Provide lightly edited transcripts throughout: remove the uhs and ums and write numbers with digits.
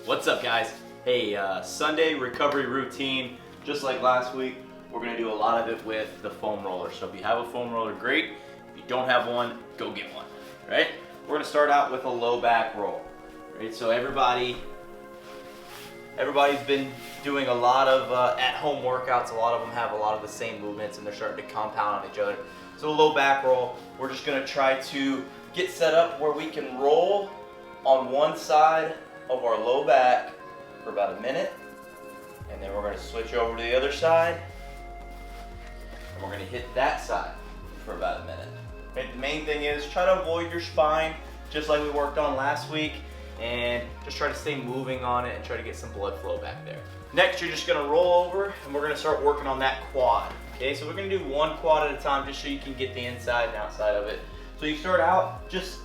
What's up, guys? Hey, Sunday recovery routine. Just like last week, we're gonna do a lot of it with the foam roller. So if you have a foam roller, great. If you don't have one, go get one, right? We're gonna start out with a low back roll, right? So everybody's been doing a lot of at-home workouts. A lot of them have a lot of the same movements and they're starting to compound on each other. So a low back roll, we're just gonna try to get set up where we can roll on one side of our low back for about a minute, and then we're going to switch over to the other side, and we're going to hit that side for about a minute. Okay, the main thing is try to avoid your spine, just like we worked on last week, and just try to stay moving on it and try to get some blood flow back there. Next, you're just going to roll over, and we're going to start working on that quad. Okay, so we're going to do one quad at a time just so you can get the inside and outside of it. So you start out just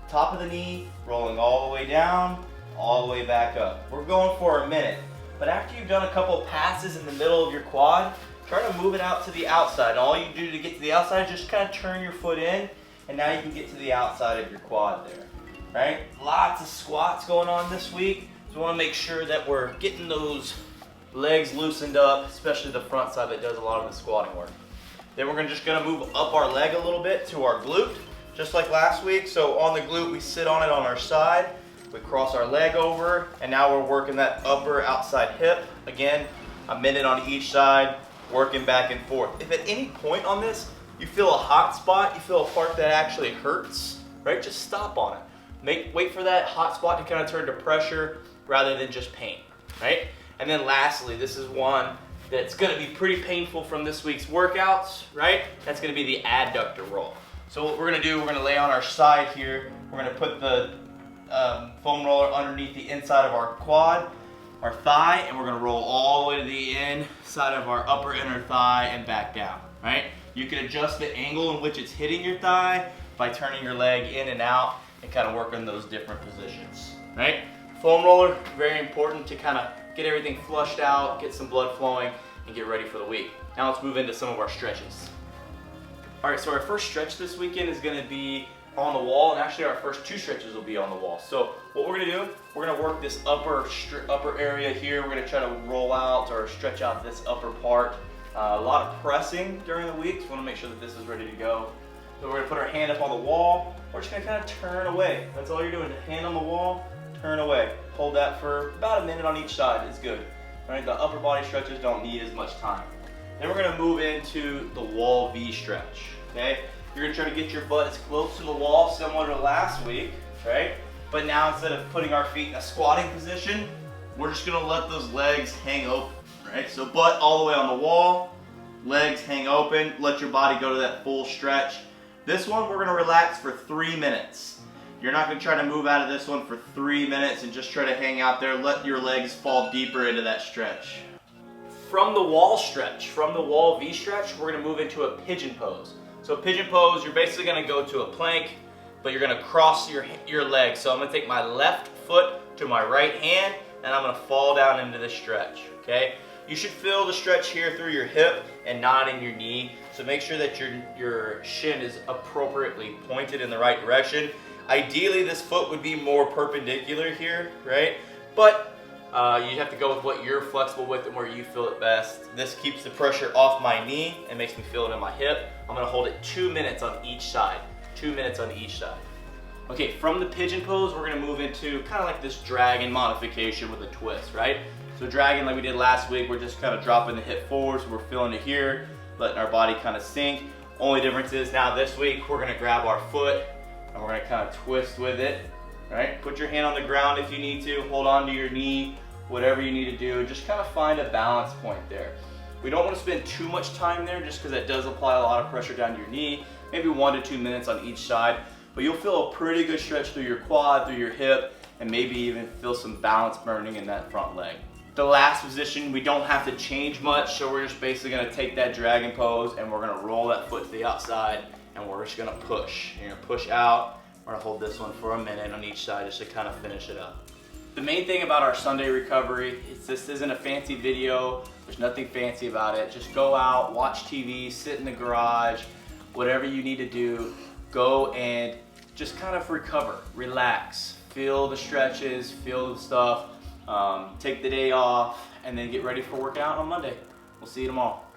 top of the knee, rolling all the way down, all the way back up. We're going for a minute, but after you've done a couple of passes in the middle of your quad, try to move it out to the outside. And all you do to get to the outside is just kind of turn your foot in, and now you can get to the outside of your quad there, right? Lots of squats going on this week, so we want to make sure that we're getting those legs loosened up, especially the front side that does a lot of the squatting work. Then we're just going to move up our leg a little bit to our glute, just like last week. So on the glute, we sit on it on our side, we cross our leg over, and now we're working that upper outside hip. Again, a minute on each side, working back and forth. If at any point on this, you feel a hot spot, you feel a part that actually hurts, right? Just stop on it. Wait for that hot spot to kind of turn to pressure rather than just pain, right? And then lastly, this is one that's gonna be pretty painful from this week's workouts, right? That's gonna be the adductor roll. So what we're gonna do, we're gonna lay on our side here. We're gonna put the foam roller underneath the inside of our quad, our thigh, and we're gonna roll all the way to the inside of our upper inner thigh and back down, right? You can adjust the angle in which it's hitting your thigh by turning your leg in and out and kind of work on those different positions, right? Foam roller, very important to kind of get everything flushed out, get some blood flowing, and get ready for the week. Now let's move into some of our stretches. All right, so our first stretch this weekend is gonna be on the wall, and actually our first two stretches will be on the wall. So what we're gonna do, we're gonna work this upper area here. We're gonna try to roll out or stretch out this upper part. A lot of pressing during the week, so we wanna make sure that this is ready to go. So we're gonna put our hand up on the wall. We're just gonna kind of turn away. That's all you're doing, hand on the wall, turn away. Hold that for about a minute on each side, it's good. All right, the upper body stretches don't need as much time. Then we're gonna move into the wall V stretch, okay? You're gonna try to get your butt as close to the wall, similar to last week, right? But now instead of putting our feet in a squatting position, we're just gonna let those legs hang open, right? So butt all the way on the wall, legs hang open, let your body go to that full stretch. This one, we're gonna relax for 3 minutes. You're not gonna try to move out of this one for 3 minutes and just try to hang out there. Let your legs fall deeper into that stretch. From the wall stretch, from the wall V stretch, we're gonna move into a pigeon pose. So pigeon pose, you're basically gonna go to a plank, but you're gonna cross your legs. So I'm gonna take my left foot to my right hand, and I'm gonna fall down into this stretch, okay? You should feel the stretch here through your hip and not in your knee. So make sure that your shin is appropriately pointed in the right direction. Ideally, this foot would be more perpendicular here, right? But you have to go with what you're flexible with and where you feel it best. This keeps the pressure off my knee and makes me feel it in my hip. I'm gonna hold it 2 minutes on each side. 2 minutes on each side. Okay, from the pigeon pose, we're gonna move into kind of like this dragon modification with a twist, right? So dragon, like we did last week, we're just kind of dropping the hip forward, so we're feeling it here, letting our body kind of sink. Only difference is now this week, we're gonna grab our foot and we're gonna kind of twist with it, right? Put your hand on the ground if you need to, hold on to your knee, whatever you need to do, just kind of find a balance point there. We don't want to spend too much time there just because that does apply a lot of pressure down to your knee, maybe 1 to 2 minutes on each side, but you'll feel a pretty good stretch through your quad, through your hip, and maybe even feel some balance burning in that front leg. The last position, we don't have to change much, so we're just basically going to take that dragon pose and we're going to roll that foot to the outside and we're just going to push. You're going to push out. We're going to hold this one for a minute on each side just to kind of finish it up. The main thing about our Sunday recovery is this isn't a fancy video. There's nothing fancy about it. Just go out, watch TV, sit in the garage, whatever you need to do, go and just kind of recover, relax, feel the stretches, feel the stuff, take the day off, and then get ready for working out on Monday. We'll see you tomorrow.